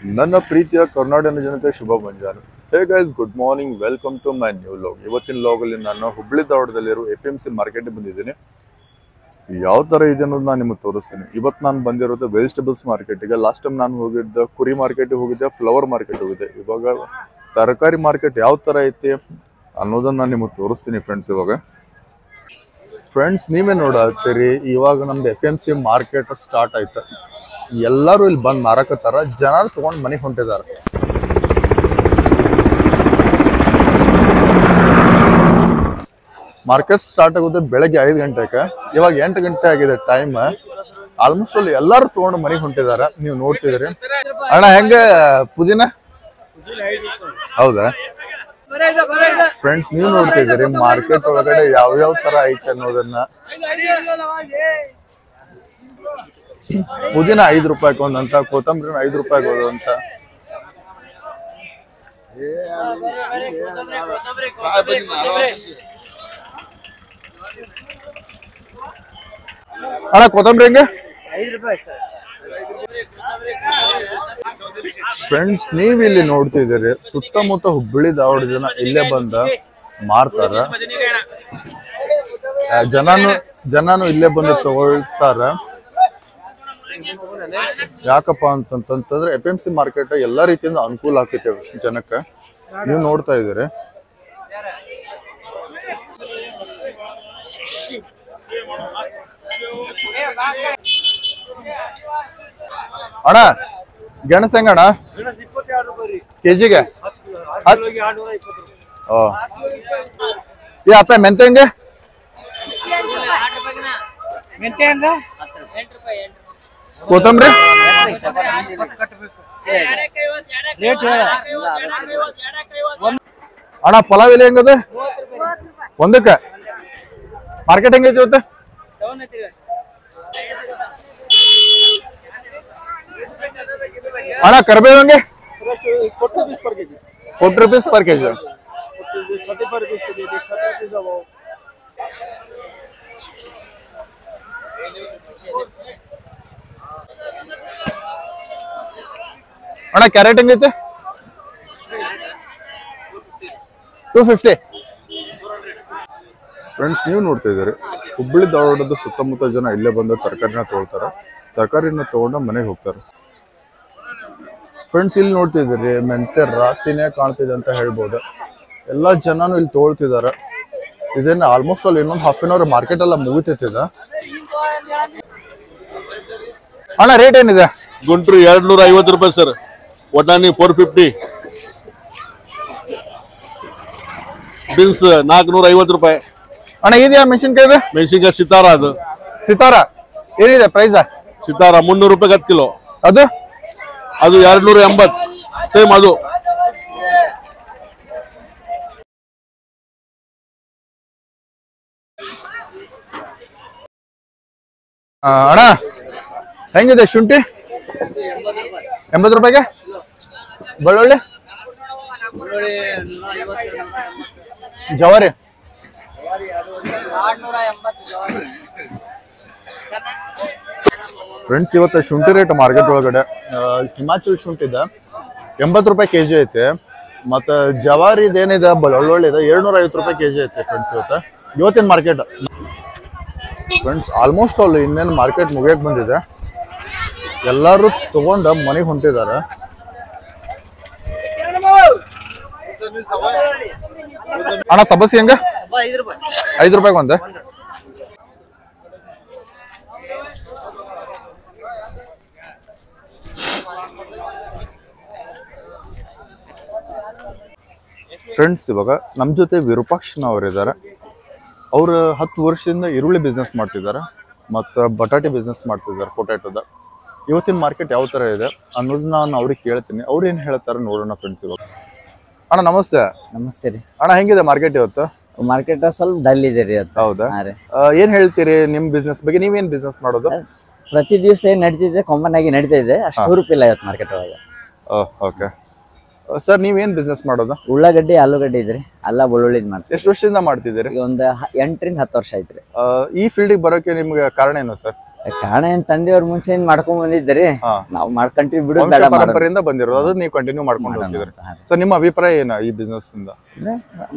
ನನ್ನ ಪ್ರೀತಿಯ ಕರ್ನಾಟಕ ಜನತೆ ಶುಭ ಮುಂಜಾನೆ. Hey guys, good morning, welcome to my new vlog. ಇವತ್ತಿನ ಲಾಗಲ್ಲಿ ನಾನು ಹುಬ್ಬಳ್ಳಿ ಧಾರವಾಡದಲ್ಲಿರೋ APMC ಮಾರ್ಕೆಟ್ಗೆ ಬಂದಿದ್ದೀನಿ. ಯಾವ ಥರ ಇದೆ ಅನ್ನೋದು ನಾನು ನಿಮಗೆ ತೋರಿಸ್ತೀನಿ. ಇವತ್ತು ನಾನು ಬಂದಿರೋದು ವೆಜಿಟೇಬಲ್ಸ್ ಮಾರ್ಕೆಟಿಗೆ. ಲಾಸ್ಟ್ ಟೈಮ್ ನಾನು ಹೋಗಿದ್ದೆ ಕುರಿ ಮಾರ್ಕೆಟಿಗೆ ಹೋಗಿದ್ದೆ, ಫ್ಲವರ್ ಮಾರ್ಕೆಟ್ ಹೋಗಿದ್ದೆ. ಇವಾಗ ತರಕಾರಿ ಮಾರ್ಕೆಟ್ ಯಾವ ಥರ ಐತಿ ಅನ್ನೋದನ್ನು ನಾನು ನಿಮಗೆ ತೋರಿಸ್ತೀನಿ ಫ್ರೆಂಡ್ಸ್. ಇವಾಗ ಫ್ರೆಂಡ್ಸ್, ನೀವೇ ನೋಡತ್ತೀರಿ, ಇವಾಗ ನಮ್ದು APMC ಮಾರ್ಕೆಟ್ ಸ್ಟಾರ್ಟ್ ಆಯ್ತು. ಎಲ್ಲರೂ ಇಲ್ಲಿ ಬಂದು ಮಾರಕತ್ತಾರ, ಜನರು ತಗೊಂಡು ಮನೆಗೆ ಹೊಂಟಿದ್ದಾರೆ. ಮಾರ್ಕೆಟ್ ಸ್ಟಾರ್ಟ್ ಆಗುತ್ತೆ ಬೆಳಗ್ಗೆ 5 ಗಂಟೆಗೆ. ಇವಾಗ 8 ಗಂಟೆ ಆಗಿದೆ ಟೈಮ್. ಆಲ್ಮೋಸ್ಟ್ ಅಲ್ಲಿ ಎಲ್ಲರೂ ತಗೊಂಡು ಮನೆಗೆ ಹೊಂಟಿದ್ದಾರೆ. ನೀವು ನೋಡ್ತಿದ್ರಿ. ಅಣ್ಣ, ಹೆಂಗ ಪುದೀನ? ಹೌದಾ ಫ್ರೆಂಡ್ಸ್, ನೀವು ನೋಡ್ತಿದ್ದೀರಿ ಮಾರ್ಕೆಟ್ ಒಳಗಡೆ ಯಾವ ತರ ಐತೆ ಅನ್ನೋದನ್ನ. ಪುದೀನ 5 ರೂಪಾಯಿಗೆ ಒಂದಂತ, ಕೊತ್ತಂಬರಿ 5 ರೂಪಾಯಿಗೆ ಒಂದಂತ. ಅಣ್ಣ, ಕೊತ್ತಂಬರಿ ಹೆಂಗೆ? 5 ರೂಪಾಯಿ ಸರ್. ಫ್ರೆಂಡ್ಸ್, ನೀವು ಇಲ್ಲಿ ನೋಡ್ತಿದ್ದೀರಿ, ಸುತ್ತಮುತ್ತ ಹುಬ್ಬಳ್ಳಿ ಧಾರವಾಡ ಜನ ಇಲ್ಲೇ ಬಂದ ಮಾರ್ತಾರ. ಜನನು ಇಲ್ಲೇ ಬಂದು ತಗೊಳ್ತಾರ. ಯಾಕಪ್ಪ ಅಂತಂತಂದ್ರೆ APMC ಮಾರ್ಕೆಟ್ ಎಲ್ಲಾ ರೀತಿಯಿಂದ ಅನುಕೂಲ ಆಗ್ತೈತೆ ಜನಕ್ಕೆ. ನೀವು ನೋಡ್ತಾ ಇದ್ದೀರಿ. ಅಣ್ಣ, ಗೆಣಸ್ ಹೆಂಗಣ್ಣ? ಕೆಜಿಗೆ ಅಪ್ಪ ಮೆಂತೆ ಹೆಂಗೆ? ಕೊತ್ತಂಬರಿ ಅಣ್ಣ, ಪಲಾವ್ ಎಲೆ ಹೆಂಗದ? ಒಂದಕ್ಕೆ ಮಾರ್ಕೆಟ್ ಹೆಂಗೈತಿ ಇವತ್ತು? ಅಣ್ಣ, ಕರಿಬೇವು ಹೆಂಗೆ? 40 rupees per kg. ಅಣ್ಣ, ಕ್ಯಾರೆಟ್ ಹೆಂಗೈತೆ? 250. ಫ್ರೆಂಡ್ಸ್, ನೀವು ನೋಡ್ತಾ ಇದ್ದೀರಿ, ಹುಬ್ಬಳ್ಳಿ ಧಾರವಾಡದ ಸುತ್ತಮುತ್ತ ಜನ ಇಲ್ಲೇ ಬಂದ ತರಕಾರಿನ ತಗೊಳ್ತಾರೆ. ತರಕಾರಿನ ತಗೊಂಡು ಮನೆಗೆ ಹೋಗ್ತಾರೆ. ಫ್ರೆಂಡ್ಸ್, ಇಲ್ಲಿ ನೋಡ್ತಿದ್ದೀರಿ, ಮೆಂತೆ ರಾಸಿನೇ ಕಾಣ್ತಿದೆ ಅಂತ ಹೇಳ್ಬೋದು. ಎಲ್ಲ ಜನನು ಇಲ್ಲಿ ತಗೊಳ್ತಿದ್ದಾರೆ. ಇದನ್ನ ಆಲ್ಮೋಸ್ಟ್ ಅಲ್ಲಿ ಇನ್ನೊಂದು ಹಾಫ್ ಅನ್ ಅವರ್ ಮಾರ್ಕೆಟ್ ಎಲ್ಲ ಮುಗಿತೈತಿದೆ. ಅಣ್ಣ, ರೇಟ್ ಏನಿದೆ? ಗುಂಟ್ರು 250 ರೂಪಾಯಿ ಸರ್. ಒಟಾಣಿ 450. ಬೀನ್ಸ್ 450 ರೂಪಾಯಿ. ಅಣ್ಣ, ಇದೆಯಾ ಮೆಣಸಿನ್ಕಾಯಿ? ಇದೆ ಮೆಣಸಿನ್ಕಾಯಿ ಸಿತಾರ. ಅದು ಸಿತಾರ ಏನಿದೆ ಪ್ರೈಸ್? ಸಿತಾರ 300 ರೂಪಾಯಿ 10 ಕಿಲೋ. ಅದು 280 ಸೇಮ್. ಅದು ಅಣ್ಣ, ಹೆಂಗಿದೆ ಶುಂಠಿ? 80 ರೂಪಾಯಿಗೆ. ಬೆಳ್ಳುಳ್ಳಿ? ಜವಾರಿ ಫ್ರೆಂಡ್ಸ್, ಇವತ್ತು ಶುಂಠಿ ರೇಟ್ ಮಾರ್ಕೆಟ್ ಒಳಗಡೆ ಹಿಮಾಚಲ್ ಶುಂಠಿ ಇದೆ 80 ರೂಪಾಯಿ ಕೆಜಿ ಐತೆ. ಮತ್ತು ಜವಾರಿದು ಏನಿದೆ ಬೆಳ್ಳುಳ್ಳಿ ಇದೆ 250 ರೂಪಾಯಿ ಕೆಜಿ ಐತೆ ಫ್ರೆಂಡ್ಸ್ ಇವತ್ತಿನ ಮಾರ್ಕೆಟ್. ಫ್ರೆಂಡ್ಸ್, ಆಲ್ಮೋಸ್ಟ್ ಅಲ್ಲಿ ಇನ್ನೇನು ಮಾರ್ಕೆಟ್ ಮುಗಿಯಕ್ಕೆ ಬಂದಿದೆ. ಎಲ್ಲರೂ ತಗೊಂಡು ಮನೆಗೆ ಹೊಂಟಿದ್ದಾರೆ. ಅಣ್ಣ, ಸಬ್ಬಸಿ ಹೆಂಗ? 5 ರೂಪಾಯಿಗೆ ಒಂದೆ. ಫ್ರೆಂಡ್ಸ್, ಇವಾಗ ನಮ್ಮ ಜೊತೆ ವಿರೂಪಾಕ್ಷನವರಿದ್ದಾರೆ. ಅವರು 10 ವರ್ಷದಿಂದ ಈರುಳ್ಳಿ ಬಿಸ್ನೆಸ್ ಮಾಡ್ತಿದ್ದಾರೆ ಮತ್ತು ಬಟಾಟೆ ಬಿಸ್ನೆಸ್ ಮಾಡ್ತಿದ್ದಾರೆ, ಪೊಟ್ಯಾಟೋದ. ಇವತ್ತಿನ ಮಾರ್ಕೆಟ್ ಯಾವ ಥರ ಇದೆ ಅನ್ನೋದು ನಾನು ಅವ್ರಿಗೆ ಕೇಳ್ತೀನಿ. ಅವ್ರು ಏನು ಹೇಳ್ತಾರೆ ನೋಡೋಣ ಫ್ರೆಂಡ್ಸ್. ಇವಾಗ ಅಣ್ಣ, ನಮಸ್ತೆ. ನಮಸ್ತೆ ರೀ. ಅಣ್ಣ, ಹೆಂಗಿದೆ ಮಾರ್ಕೆಟ್ ಇವತ್ತು? ಮಾರ್ಕೆಟ್ ಸ್ವಲ್ಪ ಡಲ್ ಇದೆ ರೀ. ಹೌದಾ? ಏನ್ ಹೇಳ್ತೀರಿ ನಿಮ್ ಬಿಸ್ನೆಸ್ ಬಗ್ಗೆ? ನೀವೇನ್ ಬಿಸ್ನೆಸ್ ಮಾಡೋದು? ಪ್ರತಿ ದಿವಸ ಏನ್ ನಡೀತಿದೆ, ಕಾಮನ್ ಆಗಿ ನಡೀತಾ ಇದೆ. ಅಷ್ಟು ಹುರುಪಿಲ್ಲ ಇವತ್ತು ಮಾರ್ಕೆಟ್ ಒಳಗೆ. ಓಕೆ ಸರ್, ನೀವೇನ್ ಬಿಸ್ನೆಸ್ ಮಾಡೋದು? ಉಳ್ಳಾಗಡ್ಡಿ, ಆಲೂಗಡ್ಡೆ ಇದ್ರಿ, ಅಲ್ಲ ಬೆಳ್ಳುಳ್ಳಿದ್ ಮಾಡ್ತೀವಿ. ಎಷ್ಟು ವರ್ಷದಿಂದ ಮಾಡ್ತಿದ್ದೀರಿ? ಈಗ ಒಂದು 8 ರಿಂದ 10 ವರ್ಷ ಐತ್ರಿ. ಈ ಫೀಲ್ಡಿಗೆ ಬರೋಕೆ ನಿಮ್ಗೆ ಕಾರಣ ಏನು ಸರ್? ಕಾರಣ ಏನ್ ತಂದೆಯವ್ರ ಮುಂಚೆಯಿಂದ ಮಾಡ್ಕೊಂಡ್ ಬಂದಿದ್ದರಿ ಹಾ. ನಾವು ಮಾಡ್ಕೊಂತೀವಿ ಬಿಡು ವಂಶ ಬೇಡ ಮಾಡೋಣ. ಪರಂಪರೆಯಿಂದ ಬಂದಿರೋದು ಅದು ನೀವು ಕಂಟಿನ್ಯೂ ಮಾಡ್ಕೊಂಡು ಹೋಗ್ತಿದ್ರಿ. ಸೊ ನಿಮ್ಮ ಅಭಿಪ್ರಾಯ ಏನು ಈ ಬಿಸ್ನೆಸ್ ಇಂದ?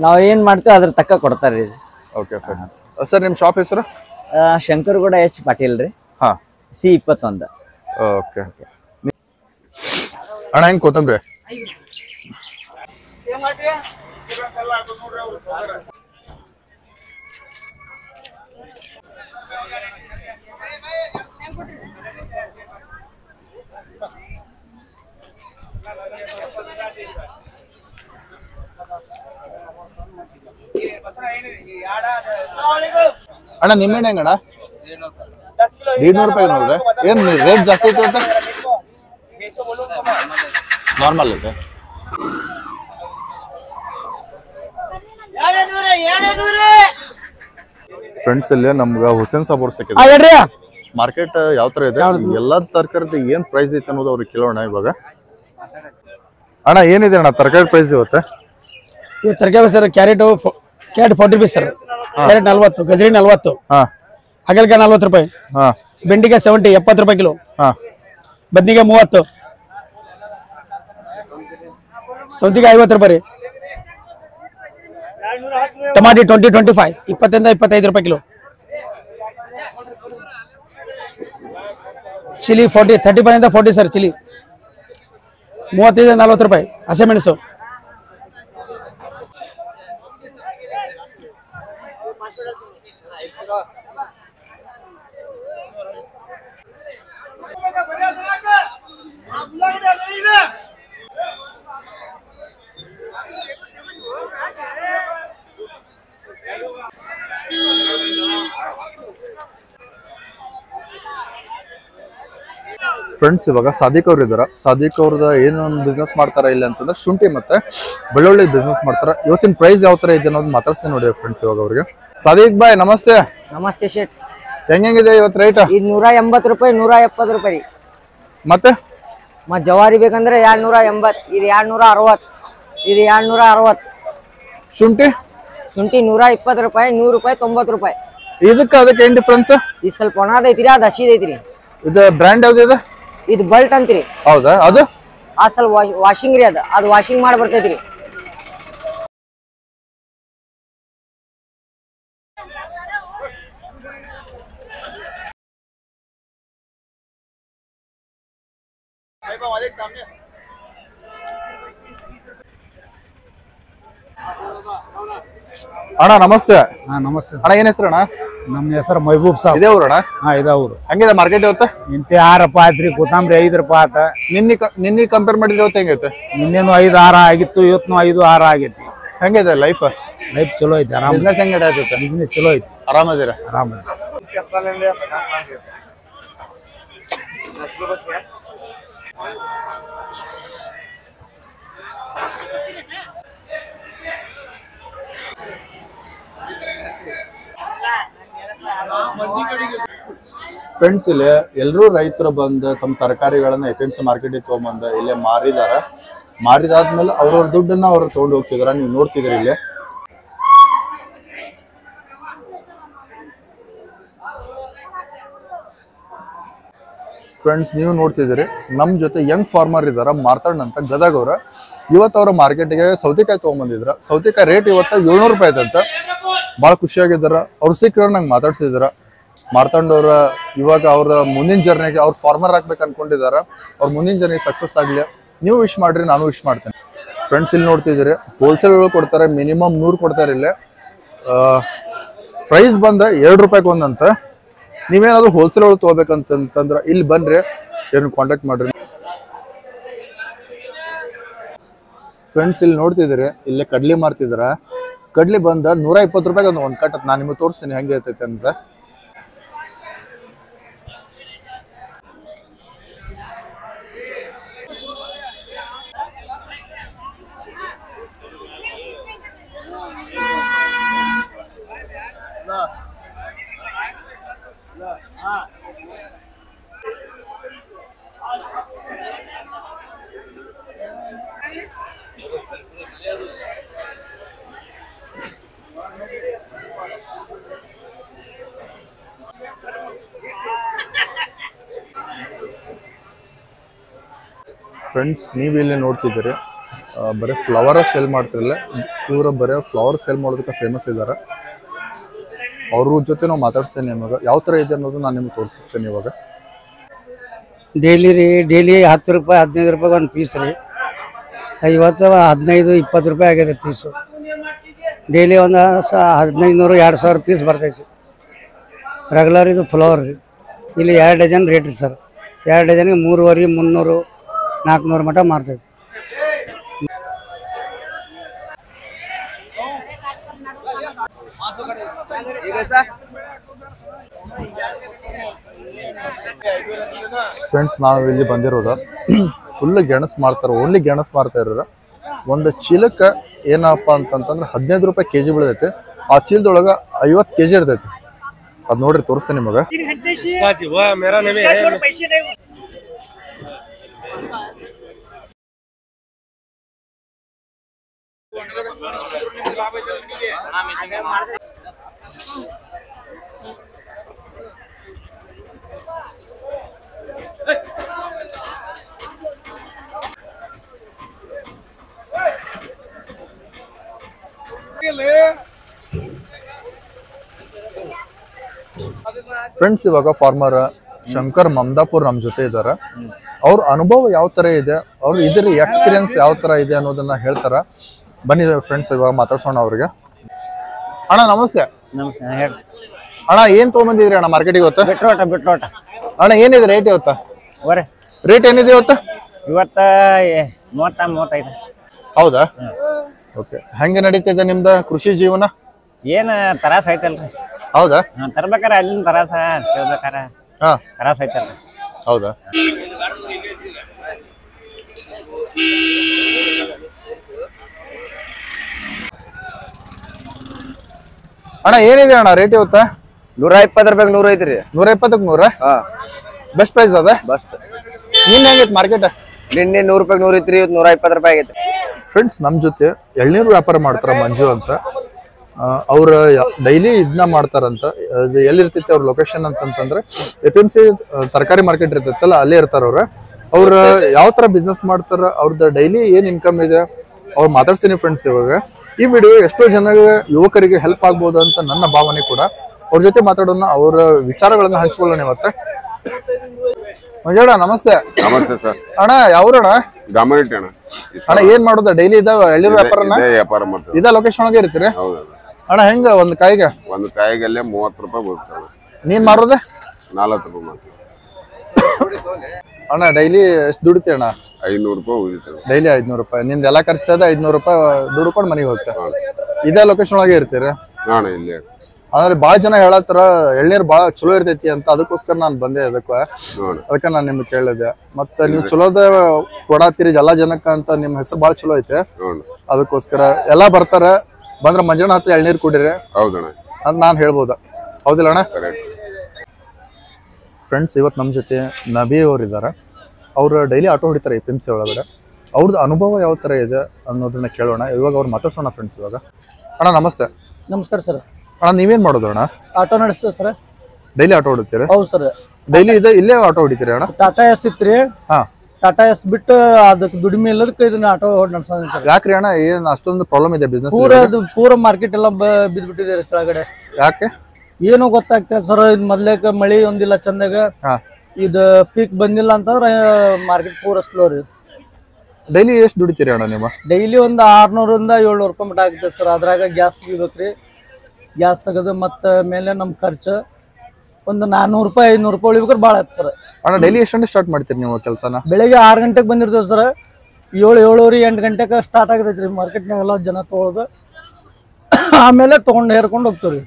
ನಾವ್ ಏನ್ ಮಾಡ್ತೀವಿ ಅದ್ರ ತಕ್ಕ ಕೊಡ್ತಾರ್ರಿ ಇದು. ಓಕೆ ಸರ್, ನಿಮ್ಮ ಶಾಪ್ ಹೆಸರು? ಶಂಕರಗೌಡ ಎಚ್ ಪಾಟೀಲ್ ರೀ, ಹಾ. C21. ಓಕೆ ಅಣ್ಣ, ಹೆಂಗ್ ಕೊತ್ತಂಬ್ರಿ? ಅಣ್ಣ ನಿಮ್ಮೆಣ್ಣೆ ಹೆಂಗಣ್ಣ? 150 ರೂಪಾಯಿ ನೋಡ್ರಿ. ಏನ್ ರೇಟ್ ಜಾಸ್ತಿ ಐತೆ ಅಂತ? ನಾರ್ಮಲ್ ಐತೆ. ಫ್ರೆಂಡ್ಸ್, ಇಲ್ಲಿ ನಮ್ಗ ಹುಸೇನ್ ಸಾಬ್ ಅವ್ರು ಸಿಕ್ಕಿದ್ರು. ಮಾರ್ಕೆಟ್ ಯಾವ ತರ ಇದೆ, ಎಲ್ಲಾ ತರಕಾರಿ ಏನ್ ಪ್ರೈಸ್ ಐತೆ ಅನ್ನೋದು ಅವ್ರಿಗೆ ಕೇಳೋಣ ಇವಾಗ. ಅಣ್ಣ ಏನಿದೆ ಅಣ್ಣ ತರಕಾರಿ ಪ್ರೈಸ್ ಇವತ್ತು? ಇವತ್ತು ತರಕಾರಿ ಸರ್, ಕ್ಯಾರೆಟ್ 40 ರೂಪಾಯಿ ಸರ್, ಕ್ಯಾರೆಟ್ 40, ಗಜರಿ 40, ಹಾಗಲಕಾಯಿ 40 ರೂಪಾಯಿ, ಬೆಂಡಿಕಾಯಿ 70 ರೂಪಾಯಿ ಕಿಲೋ, ಬದ್ನಿಕಾಯಿ 30, ಸೌತೆಕಾಯಿ 50 ರೂಪಾಯಿ ರೀ, ಟಮಾಟಿ 25 20 ರಿಂದ 25 ರೂಪಾಯಿ ಕಿಲೋ, ಚಿಲ್ಲಿ 35 ರಿಂದ 40 ಸರ್, ಚಿಲ್ಲಿ 35 ರಿಂದ 40 ರೂಪಾಯಿ, ಹಸಿಮೆಣಸು ಫ್ರೆಂಡ್ಸ್, ಇವಾಗ ಸಾದಿಕ್ ಅವ್ರು ಇದಾರ. ಸಾದಿಕ್ ಅವ್ರದ ಏನೊಂದು ಬಿಸ್ನೆಸ್ ಮಾಡ್ತಾರ ಇಲ್ಲ ಅಂತಂದ್ರೆ ಶುಂಠಿ ಮತ್ತೆ ಬೆಳ್ಳುಳ್ಳಿ ಬಿಸ್ನೆಸ್ ಮಾಡ್ತಾರ. ಇವತ್ತಿನ ಪ್ರೈಸ್ ಯಾವ ತರ ಇದೆ ಅನ್ನೋದು ಮಾತಾಡ್ಸಿ ನೋಡಿ ಫ್ರೆಂಡ್ಸ್ ಇವಾಗ ಅವ್ರಿಗೆ. ಸಾದಿಕ್ ಬಾಯ್ ನಮಸ್ತೆ. ನಮಸ್ತೆ ಶೇಟ್. ಹೆಂಗಿದೆ ಇವತ್ತು ರೇಟ್? ಇದು 180 ರೂಪಾಯಿ, 170 ರೂಪಾಯಿ. ಮತ್ತೆ ಜವಾರಿ ಬೇಕಂದ್ರೆ 280, ಇದು 260, ಇದು 260. ಶುಂಠಿ? ಶುಂಠಿ 120 ರೂಪಾಯಿ, 100 ರೂಪಾಯಿ, 90 ರೂಪಾಯಿ. ಅದಕ್ಕೆ ಏನ್ ಡಿಫ್ರೆನ್ಸ್? ಇದು ಸ್ವಲ್ಪ ಒಣದೈತ್ರಿ, ಅದು ಹಸಿದೈತ್ರಿ. ಇದು ಬ್ರ್ಯಾಂಡ್ ಯಾವ್ದಿದೆ? ಇದು ಬಲ್ಟ್ ಅಂತ್ರಿ. ಹೌದಾ? ಅದು ಸ್ವಲ್ಪ ವಾಷಿಂಗ್ ರೀ, ಅದು ವಾಷಿಂಗ್ ಮಾಡಿ ಬರ್ತೈತ್ರಿ. ಅಣ್ಣ ನಮಸ್ತೆ. ನಮಸ್ತೆ ಅಣ್ಣ ಏನ್ ಹೆಸರು ಅಣ್ಣ? ನಮ್ಮ ಹೆಸರು ಮಹಬೂಬ್ ಸಾಬ್. ಇದೇ ಊರಣ್ಣ? ಇದ ಊರು. ಹೆಂಗಿದೆ ಮಾರ್ಕೆಟ್ ಇವತ್ತು? ಇಂತೆ 6 ರೂಪಾಯಿ ಆಯ್ತ್ರಿ, ಕೊತ್ತಂಬರಿ 5 ರೂಪಾಯಿ ಆತ. ನಿನ್ನೆ ಕಂಪೇರ್ ಮಾಡಿದ್ರೆ ಇವತ್ತು ಹೆಂಗೈತೆ? ನಿನ್ನೇನು 5 6 ಆಗಿತ್ತು, ಇವತ್ತು 5 6 ಆಗೈತಿ. ಹೆಂಗಿದೆ ಲೈಫ್? ಲೈಫ್ ಚಲೋ ಐತಿ, ಆರಾಮ. ಬಿಸ್ನೆಸ್ ಹೆಂಗ್ ನಡೀತೈತೆ? ಬಿಸ್ನೆಸ್ ಚಲೋ ಐತಿ, ಆರಾಮದಿರ? ಆರಾಮ. ಫ್ರೆಂಡ್ಸ್, ಇಲ್ಲಿ ಎಲ್ಲರೂ ರೈತರು ಬಂದು ತಮ್ಮ ತರಕಾರಿಗಳನ್ನ APMC ಮಾರ್ಕೆಟಿಗೆ ತಗೊಂಬಂದು ಇಲ್ಲೇ ಮಾರಿದಾದ್ಮೇಲೆ ಅವ್ರವ್ರ ದುಡ್ಡನ್ನ ಅವ್ರು ತಗೊಂಡು ಹೋಗ್ತಿದಾರ. ನೀವು ನೋಡ್ತಿದ್ರಿ ಇಲ್ಲಿ. ಫ್ರೆಂಡ್ಸ್, ನೀವು ನೋಡ್ತಿದ್ದೀರಿ ನಮ್ಮ ಜೊತೆ ಯಂಗ್ ಫಾರ್ಮರ್ ಇದಾರ, ಮಾರ್ತಾಂಡ್ ಅಂತ, ಗದಗ ಅವ್ರ. ಇವತ್ತು ಅವ್ರ ಮಾರ್ಕೆಟ್ಗೆ ಸೌತೆಕಾಯಿ ತೊಗೊಂಬಂದಿದ್ರ. ಸೌತೆಕಾಯಿ ರೇಟ್ ಇವತ್ತು 700 ರೂಪಾಯಿ ಐತಂತ. ಭಾಳ ಖುಷಿಯಾಗಿದ್ದಾರ. ಅವ್ರು ಸಿಕ್ಕರು ನಂಗೆ ಮಾತಾಡ್ಸಿದಾರ. ಮಾರ್ತಾಂಡವ್ರ ಇವಾಗ ಅವ್ರ ಮುಂದಿನ ಜರ್ನಿಗೆ ಅವ್ರು ಫಾರ್ಮರ್ ಆಗ್ಬೇಕು ಅನ್ಕೊಂಡಿದಾರ. ಅವ್ರ ಮುಂದಿನ ಜರ್ನಿ ಸಕ್ಸಸ್ ಆಗಲಿ. ನೀವು ವಿಶ್ ಮಾಡ್ರಿ, ನಾನು ವಿಶ್ ಮಾಡ್ತೇನೆ. ಫ್ರೆಂಡ್ಸ್, ಇಲ್ಲಿ ನೋಡ್ತಿದ್ದೀರಿ ಹೋಲ್ಸೇಲ್ ಕೊಡ್ತಾರೆ, ಮಿನಿಮಮ್ 100 ಕೊಡ್ತಾರೆ. ಇಲ್ಲಿ ಪ್ರೈಸ್ ಬಂದ 2 ರೂಪಾಯಿಗೆ ಒಂದಂತ. ನೀವೇನಾದ್ರು ಹೋಲ್ಸೇಲ್ ಒಳಗೆ ತೊಗೋಬೇಕಂತಂದ್ರೆ ಇಲ್ಲಿ ಬನ್ರಿ, ಏನು ಕಾಂಟ್ಯಾಕ್ಟ್ ಮಾಡ್ರಿ. ಫ್ರೆಂಡ್ಸ್, ಇಲ್ಲಿ ನೋಡ್ತಿದ್ದೀರಿ ಇಲ್ಲೇ ಕಡ್ಲಿ ಮಾರ್ತಿದಾರ. ಕಡ್ಲಿ ಬಂದ 120 ರೂಪಾಯಿಗೆ ಒಂದು ಕಟ್. ನಾನು ನಿಮಗೆ ತೋರಿಸ್ತೀನಿ ಹೆಂಗೆ ಇರ್ತೈತೆ ಅಂತ. ಫ್ರೆಂಡ್ಸ್ ನೀವು ಇಲ್ಲಿ ನೋಡ್ತಿದ್ದೀರಿ ಬರೀ ಫ್ಲವರ ಸೇಲ್ ಮಾಡ್ತಿರಲ್ಲ, ಇವರು ಬರೀ ಫ್ಲವರ್ ಸೇಲ್ ಮಾಡೋದಕ್ಕೆ ಫೇಮಸ್ ಇದ್ದಾರೆ. ಅವ್ರ ಜೊತೆ ನಾವು ಮಾತಾಡ್ಸ್ತೇನೆ. ನಿಮಗೆ ಯಾವ ಥರ ಇದೆ ಅನ್ನೋದು ನಾನು ನಿಮ್ಗೆ ತೋರಿಸ್ತೇನೆ. ಇವಾಗ ಡೈಲಿ ರೀ, ಡೈಲಿ 10 ರೂಪಾಯಿ 15 ರೂಪಾಯಿ ಒಂದು ಪೀಸ್ ರೀ. ಇವತ್ತು 15-20 ರೂಪಾಯಿ ಆಗಿದೆ ಪೀಸು. ಡೈಲಿ ಒಂದು 1500-2000 ಪೀಸ್ ಬರ್ತೈತಿ. ರೆಗ್ಯುಲರ್ ಇದು ಫ್ಲವರ್ ರೀ. ಇಲ್ಲಿ 2 ಡಜನ್ ರೇಟ್ ರೀ ಸರ್. 2 ಡಜನ್ಗೆ 350, 300, 400 ಮಟ್ಟ ಮಾರ್ತೈತಿ. ಫ್ರೆಂಡ್ಸ್ ನಾವು ಇಲ್ಲಿ ಬಂದಿರೋದು ಫುಲ್ ಗೆಣಸ್ ಮಾರ್ತಾರೆ. ಓನ್ಲಿ ಗೆಣಸ್ ಮಾರ್ತಾ ಇರೋರು. ಒಂದು ಚೀಲಕ್ಕೆ ಏನಪ್ಪ ಅಂತಂತಂದ್ರೆ 15 ರೂಪಾಯಿ ಕೆಜಿ ಬೀಳತೈತಿ. ಆ ಚೀಲದೊಳಗೆ 50 ಕೆಜಿ ಇರ್ತೈತಿ. ಅದ್ ನೋಡ್ರಿ ತೋರಿಸ್ತೇನೆ ನಿಮಗೆ. ಫ್ರೆಂಡ್ಸ್ ಇವಾಗ ಫಾರ್ಮರ್ ಶಂಕರ್ ಮಮದಾಪುರ್ ನಮ್ಮ ಜೊತೆ ಇದ್ದಾರೆ. ಅವ್ರ ಅನುಭವ ಯಾವ ತರ ಇದೆ, ಅವ್ರ ಇದ್ರ ಎಕ್ಸ್ಪೀರಿಯನ್ಸ್ ಯಾವ ತರ ಇದೆ ಅನ್ನೋದನ್ನ ಹೇಳ್ತಾರ. ಬನ್ನಿ ಫ್ರೆಂಡ್ಸ್ ಇವಾಗ ಮಾತಾಡ್ಸೋಣ ಅವ್ರಿಗೆ. ಅಣ್ಣ ನಮಸ್ತೆ. ನಮಸ್ತೆ ಹೇಳಿ. ಅಣ್ಣ ಏನ್ ತಗೊಂಬಂದಿದ್ರಿ ಅಣ್ಣ ಮಾರ್ಕೆಟಿಗೆ ಇವತ್ತು? ಬಿಟ್ರೋಟ ಅಣ್ಣ ಏನಿದೆ ರೇಟ್ ಇವತ್ತ? ರೇಟ್ ಏನಿದೆ ಇವತ್ತ? 30-35. ಹೌದಾ? ಓಕೆ. ಹೆಂಗೆ ನಡೀತಿದೆ ನಿಮ್ದ ಕೃಷಿ ಜೀವನ? ಏನ್ ತರಾಸ ಐತಲ್ರಿ. ಹೌದಾ? ತರ್ಬೇಕಾರ ಅಲ್ಲಿನ ತರಾಸ ಕೇಳ್ಬೇಕಾರ ತರಾಸ ಐತಲ್ರಿ. ಹೌದಾ? ಅಣ್ಣ ಏನಿದೆ ಅಣ್ಣ ರೇಟ್ ಇವತ್ತ? 120 ರೂಪಾಯಿ 100 ಐತ್ರಿ. 120ಕ್ಕೆ 100? ಬೆಸ್ಟ್ ಪ್ರೈಸ್ ಅದ? ಬಸ್ಟ್. ನಿನ್ನೆ ಹೆಂಗೈತಿ ಮಾರ್ಕೆಟ್? ನಿನ್ನೆ 100 ರೂಪಾಯಿ 100 ಐತ್ರಿ. ಇವತ್ತು 120 ರೂಪಾಯಿ ಆಗೈತಿ. ಫ್ರೆಂಡ್ಸ್ ನಮ್ಮ ಜೊತೆ ಎಳ್ನೀರು ವ್ಯಾಪಾರ ಮಾಡ್ತಾರ ಮಂಜು ಅಂತ. ಅವ್ರ ಡೈಲಿ ಇದನ್ನ ಮಾಡ್ತಾರಂತ. ಎಲ್ಲಿರ್ತೈತಿ ಅವ್ರ ಲೊಕೇಶನ್ ಅಂತಂತಂದ್ರೆ APMC ತರಕಾರಿ ಮಾರ್ಕೆಟ್ ಇರ್ತೈತಲ್ಲ, ಅಲ್ಲೇ ಇರ್ತಾರ ಅವ್ರ ಯಾವ ತರ ಬಿಸ್ನೆಸ್ ಮಾಡ್ತಾರ, ಅವ್ರದ್ದು ಡೈಲಿ ಏನ್ ಇನ್ಕಮ್ ಇದೆ ಅವ್ರು ಮಾತಾಡ್ತೀನಿ ಫ್ರೆಂಡ್ಸ್. ಇವಾಗ ಈ ವಿಡಿಯೋ ಎಷ್ಟೋ ಜನ ಯುವಕರಿಗೆ ಹೆಲ್ಪ್ ಆಗ್ಬೋದು ಅಂತ ನನ್ನ ಭಾವನೆ ಕೂಡ. ಅವ್ರ ಜೊತೆ ಮಾತಾಡೋಣ, ಅವ್ರ ವಿಚಾರಗಳನ್ನ ಹಂಚ್ಕೊಳ್ಳೋಣ ಇವತ್ತ. ಮಂಜಣ್ಣ ನಮಸ್ತೆ. ನಮಸ್ತೆ ಸರ್. ಅಣ್ಣ ಯಾವ್ರಣ್ಣ? ಗಾಮರಿಟಿ ಅಣ್ಣ. ಅಣ್ಣ ಏನ್ ಮಾಡೋದ ಡೈಲಿ ಇದಾವ ಎಳ್ನೀರು ವ್ಯಾಪಾರನ? ವ್ಯಾಪಾರ ಮಾಡ್ತಾರೆ. ಇದ ಲೊಕೇಶನ್ ಒಳಗೆ ಇರ್ತೀರಿ? ಹೌದು ಅಣ್ಣ ಹೆಂಗ ಒಂದ್ ಕಾಯಿಗೆ? ಒಂದು ಕಾಯಿಗಲ್ಲೇ 30 ರೂಪಾಯಿ ಬರ್ತದೆ. ನೀನ್ ಮಾರೋದೆ 40 ರೂಪಾಯಿ ಮಾಡ್ತೀವಿ ಅಣ್ಣ. ಡೈಲಿ ಎಷ್ಟು ದುಡಿತಿ ಅಣ್ಣ? 500 ರೂಪಾಯಿ ಉಳಿತೇವೆ. ಡೈಲಿ 500 ರೂಪಾಯಿ. ನಿಂದ ಎಲ್ಲಾ ಖರ್ಚದ 500 ರೂಪಾಯಿ ದುಡ್ಕೊಂಡು ಮನೆಗೆ ಹೋಗ್ತೆ. ಇದೇ ಲೊಕೇಶನ್ ಒಳಗೆ ಇರ್ತೀರಿ? ನಾನು ಇಲ್ಲೇ. ಅಂದ್ರೆ ಬಾಳ ಜನ ಹೇಳತ್ತಾರ ಎಳ್ನೀರ್ ಬಾಳ ಚಲೋ ಇರ್ತೈತಿ ಅಂತ. ಅದಕ್ಕೋಸ್ಕರ ನಾನು ಬಂದೆ. ಅದಕ್ಕೆ ನಾನು ನಿಮ್ಗೆ ಕೇಳಿದೆ. ಮತ್ತೆ ನೀವು ಚಲೋದ ಕೊಡಾತೀರಿ ಎಲ್ಲಾ ಜನಕ್ಕ ಅಂತ. ನಿಮ್ ಹೆಸರು ಬಾಳ ಚಲೋ ಐತೆ. ಅದಕ್ಕೋಸ್ಕರ ಎಲ್ಲಾ ಬರ್ತಾರ. ಬಂದ್ರ ಮಂಜಣ್ಣ ಹತ್ರ ಎಳ್ನೀರ್ ಕುಡಿರಿ ಹೌದಣ್ಣ ಅಂತ ನಾನ್ ಹೇಳ್ಬೋದ? ಹೌದಿಲ್ಲ ಅಣ್ಣ? ಫ್ರೆಂಡ್ಸ್ ಇವತ್ತು ನಮ್ಮ ಜೊತೆ ನಬಿ ಅವ್ರು ಇದ್ದಾರೆ. ಅವ್ರು ಡೈಲಿ ಆಟೋ ಹೊಡಿತಾರೆ APMC ಒಳಗಡೆ. ಅವ್ರದ್ದು ಅನುಭವ ಯಾವ ತರ ಇದೆ ಅನ್ನೋದನ್ನ ಕೇಳೋಣ. ಇವಾಗ ಅವ್ರು ಮಾತಾಡ್ಸೋಣ ಫ್ರೆಂಡ್ಸ್. ಇವಾಗ ಅಣ್ಣ ನಮಸ್ತೆ. ನಮಸ್ಕಾರ ಸರ್. ಅಣ್ಣ ನೀವೇನ್ ಮಾಡೋದು ಅಣ್ಣ? ಆಟೋ ನಡೆಸ್ತೇವೆ ಸರ್. ಡೈಲಿ ಆಟೋ ಹೊಡಿತೀರಿ? ಹೌದು ಸರ್. ಡೈಲಿ ಇಲ್ಲೇ ಆಟೋ ಹೊಡಿತೀರಿ ಅಣ್ಣ? ಟಾಟಾ ಎಸ್ ಇತ್ರಿ. ಹಾ. ಟಾಟಾ ಎಸ್ ಬಿಟ್ಟು ಅದಕ್ಕೆ ದುಡಿಮೆ ಇಲ್ಲದಕ್ಕೆ ಇದನ್ನ ಆಟೋ ನಡೆಸೋದು ಸರ್. ಯಾಕ್ರಿ ಅಣ್ಣ ಏನ್ ಅಷ್ಟೊಂದು ಪ್ರಾಬ್ಲಮ್ ಇದೆ ಬಿಸ್ನೆಸ್? ಪೂರ ಮಾರ್ಕೆಟ್ ಎಲ್ಲ ಬಿದ್ಬಿಟ್ಟಿದೆ ಕೆಳಗಡೆ. ಯಾಕೆ ಏನೋ ಗೊತ್ತಾಗ್ತದೆ ಸರ್. ಇದು ಮೊದ್ಲೇಕ ಮಳಿ ಒಂದಿಲ್ಲ ಚಂದಾಗ. ಇದು ಪೀಕ್ ಬಂದಿಲ್ಲ ಅಂತಂದ್ರೆ ಮಾರ್ಕೆಟ್ ಪೂರ ಸ್ಲೋ ರೀ. ಡೈಲಿ ಎಷ್ಟು ದುಡಿತೀರಿ ಅಣ್ಣ ನೀವು? ಡೈಲಿ ಒಂದು 600-700 ರೂಪಾಯಿ ಮಟ್ಟ ಆಗ್ತದೆ ಸರ್. ಅದ್ರಾಗ ಗ್ಯಾಸ್ ತೆಗಿಬೇಕ್ರಿ. ಗ್ಯಾಸ್ ತೆಗೆದು ಮತ್ತೆ ಮೇಲೆ ನಮ್ಮ ಖರ್ಚು ಒಂದು 400 ರೂಪಾಯಿ 500 ರೂಪಾಯಿ ಉಳಿಬೇಕಾದ್ರೆ ಭಾಳ ಆಯ್ತು ಸರ್. ಅಣ್ಣ ಡೈಲಿ ಎಷ್ಟು ಸ್ಟಾರ್ಟ್ ಮಾಡ್ತೀರಿ ನೀವು ಕೆಲಸನ? ಬೆಳಿಗ್ಗೆ 6 ಗಂಟೆಗೆ ಬಂದಿರ್ತೇವೆ ಸರ್. 7-7:30 8 ಗಂಟೆಗೆ ಸ್ಟಾರ್ಟ್ ಆಗತೈತ್ರಿ ಮಾರ್ಕೆಟ್ನಾಗೆಲ್ಲ ಜನ ತೊಗೊಳೋದು. ಆಮೇಲೆ ತೊಗೊಂಡು ಹೇರ್ಕೊಂಡು ಹೋಗ್ತೀವಿ.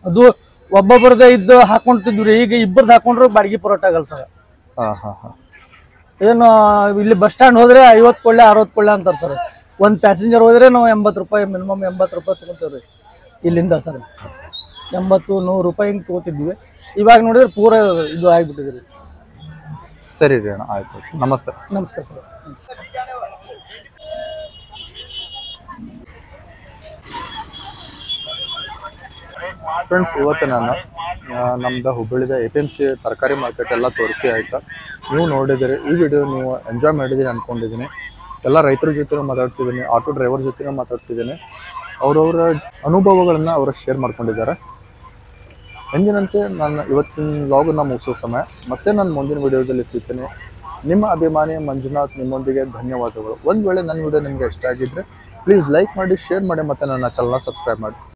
ಅದು ಒಬ್ಬೊಬ್ಬರದೇ ಇದ್ದು ಹಾಕೊಂತಿದ್ವಿ. ಈಗ ಇಬ್ಬರದ್ದು ಹಾಕೊಂಡ್ರೆ ಬಾಡಿಗೆ ಪರೋಟ ಆಗಲ್ಲ ಸರ್. ಏನು ಇಲ್ಲಿ ಬಸ್ ಸ್ಟ್ಯಾಂಡ್ ಹೋದ್ರೆ 50 ಕೊಳ್ಳೆ 60 ಕೊಳ್ಳೆ ಅಂತಾರೆ ಸರ್. ಒಂದು ಪ್ಯಾಸೆಂಜರ್ ಹೋದ್ರೆ ನಾವು 80 ರೂಪಾಯಿ ಮಿನಿಮಮ್ 80 ರೂಪಾಯಿ ತೊಗೊತೀವಿ ಇಲ್ಲಿಂದ ಸರ್. 80-100 ರೂಪಾಯಿ ಹಿಂಗೆ ತೊಗೋತಿದ್ವಿ. ಇವಾಗ ನೋಡಿದ್ರೆ ಪೂರ ಇದು ಆಗಿಬಿಟ್ಟಿದ್ರಿ. ಸರಿ ರೀ ಅಣ್ಣ, ಆಯ್ತು. ನಮಸ್ತೆ. ನಮಸ್ಕಾರ ಸರ್. ಫ್ರೆಂಡ್ಸ್ ಇವತ್ತು ನಾನು ನಮ್ದು ಹುಬ್ಬಳ್ಳಿದ APMC ತರಕಾರಿ ಮಾರ್ಕೆಟ್ ಎಲ್ಲ ತೋರಿಸಿ ಆಯ್ತಾ. ನೀವು ನೋಡಿದರೆ ಈ ವಿಡಿಯೋ ನೀವು ಎಂಜಾಯ್ ಮಾಡಿದ್ದೀರಿ ಅಂದ್ಕೊಂಡಿದ್ದೀನಿ. ಎಲ್ಲ ರೈತರ ಜೊತೆ ಮಾತಾಡ್ಸಿದ್ದೀನಿ, ಆಟೋ ಡ್ರೈವರ್ ಜೊತೆ ಮಾತಾಡ್ಸಿದ್ದೀನಿ. ಅವರವರ ಅನುಭವಗಳನ್ನು ಅವರು ಶೇರ್ ಮಾಡ್ಕೊಂಡಿದ್ದಾರೆ. ಎಂದಿನಂತೆ ನಾನು ಇವತ್ತಿನ ವ್ಲಾಗನ್ನು ಮುಗಿಸೋ ಸಮಯ. ಮತ್ತೆ ನಾನು ಮುಂದಿನ ವಿಡಿಯೋದಲ್ಲಿ ಸಿಗ್ತೇನೆ. ನಿಮ್ಮ ಅಭಿಮಾನಿ ಮಂಜುನಾಥ್ ನಿಮ್ಮೊಂದಿಗೆ ಧನ್ಯವಾದಗಳು. ಒಂದು ವೇಳೆ ನನ್ನ ವಿಡಿಯೋ ನಿಮಗೆ ಇಷ್ಟ ಆಗಿದ್ದರೆ ಪ್ಲೀಸ್ ಲೈಕ್ ಮಾಡಿ, ಶೇರ್ ಮಾಡಿ ಮತ್ತು ನನ್ನ ಚಾನಲ್ನ ಸಬ್ಸ್ಕ್ರೈಬ್ ಮಾಡಿ.